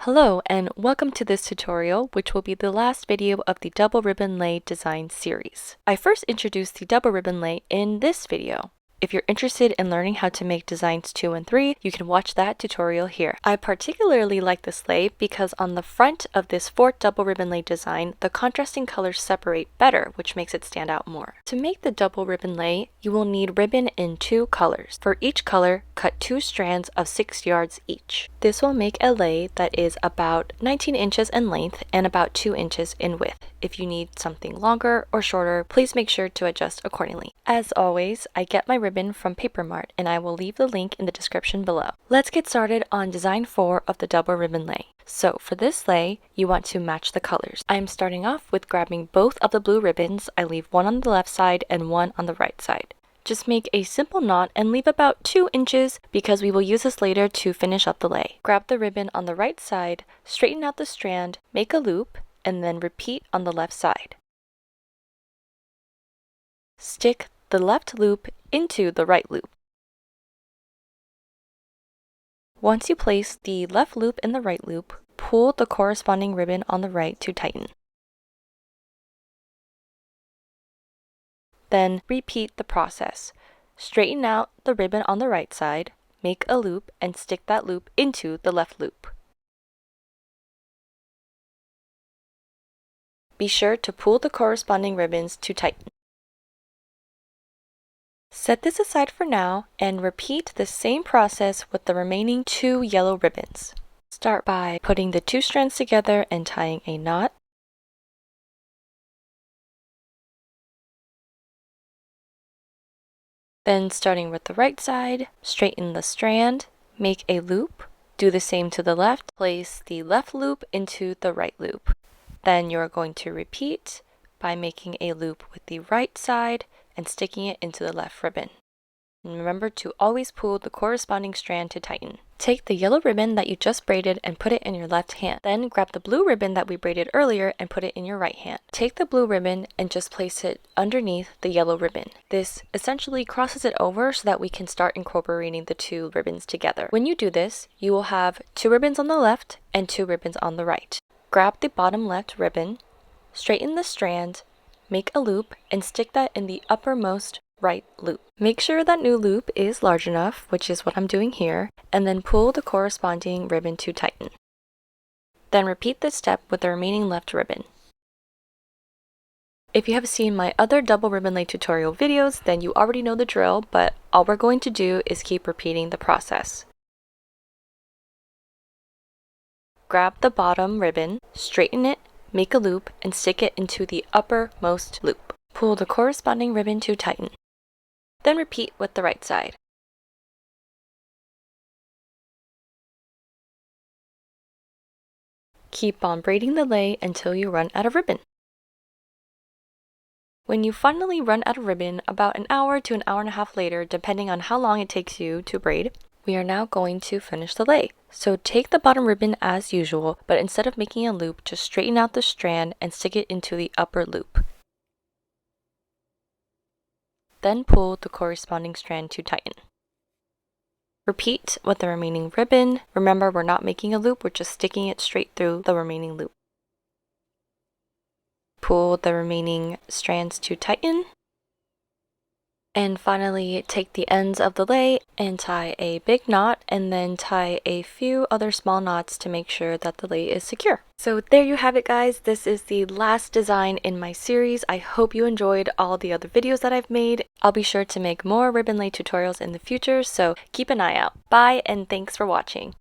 Hello and welcome to this tutorial, which will be the last video of the double ribbon lay design series. I first introduced the double ribbon lay in this video. If you're interested in learning how to make designs 2 and 3, you can watch that tutorial here. I particularly like this lay because on the front of this fourth double ribbon lay design, the contrasting colors separate better, which makes it stand out more. To make the double ribbon lay, you will need ribbon in 2 colors. For each color, cut 2 strands of 6 yards each. This will make a lay that is about 19 inches in length and about 2 inches in width. If you need something longer or shorter, please make sure to adjust accordingly. As always, I get my ribbon from Paper Mart and I will leave the link in the description below. Let's get started on design 4 of the double ribbon lay. So for this lay, you want to match the colors. I am starting off with grabbing both of the blue ribbons. I leave one on the left side and one on the right side. Just make a simple knot and leave about 2 inches because we will use this later to finish up the lay. Grab the ribbon on the right side, straighten out the strand, make a loop, and then repeat on the left side. Stick the left loop into the right loop. Once you place the left loop in the right loop, pull the corresponding ribbon on the right to tighten. Then repeat the process. Straighten out the ribbon on the right side, make a loop, and stick that loop into the left loop. Be sure to pull the corresponding ribbons to tighten. Set this aside for now and repeat the same process with the remaining 2 yellow ribbons. Start by putting the 2 strands together and tying a knot. Then starting with the right side, straighten the strand, make a loop, do the same to the left, place the left loop into the right loop. Then you're going to repeat by making a loop with the right side and sticking it into the left ribbon. And remember to always pull the corresponding strand to tighten. Take the yellow ribbon that you just braided and put it in your left hand. Then grab the blue ribbon that we braided earlier and put it in your right hand. Take the blue ribbon and just place it underneath the yellow ribbon. This essentially crosses it over so that we can start incorporating the 2 ribbons together. When you do this, you will have 2 ribbons on the left and 2 ribbons on the right. Grab the bottom left ribbon, straighten the strand, make a loop, and stick that in the uppermost right loop. Make sure that new loop is large enough, which is what I'm doing here, and then pull the corresponding ribbon to tighten. Then repeat this step with the remaining left ribbon. If you have seen my other double ribbon lay tutorial videos, then you already know the drill, but all we're going to do is keep repeating the process. Grab the bottom ribbon, straighten it, make a loop, and stick it into the uppermost loop. Pull the corresponding ribbon to tighten. Then repeat with the right side. Keep on braiding the lay until you run out of ribbon. When you finally run out of ribbon, about an hour to an hour and a half later, depending on how long it takes you to braid, we are now going to finish the lay. So take the bottom ribbon as usual, but instead of making a loop, just straighten out the strand and stick it into the upper loop. Then pull the corresponding strand to tighten. Repeat with the remaining ribbon. Remember, we're not making a loop, we're just sticking it straight through the remaining loop. Pull the remaining strands to tighten. And finally, take the ends of the lay and tie a big knot and then tie a few other small knots to make sure that the lay is secure. So there you have it, guys. This is the last design in my series. I hope you enjoyed all the other videos that I've made. I'll be sure to make more ribbon lay tutorials in the future, so keep an eye out. Bye and thanks for watching.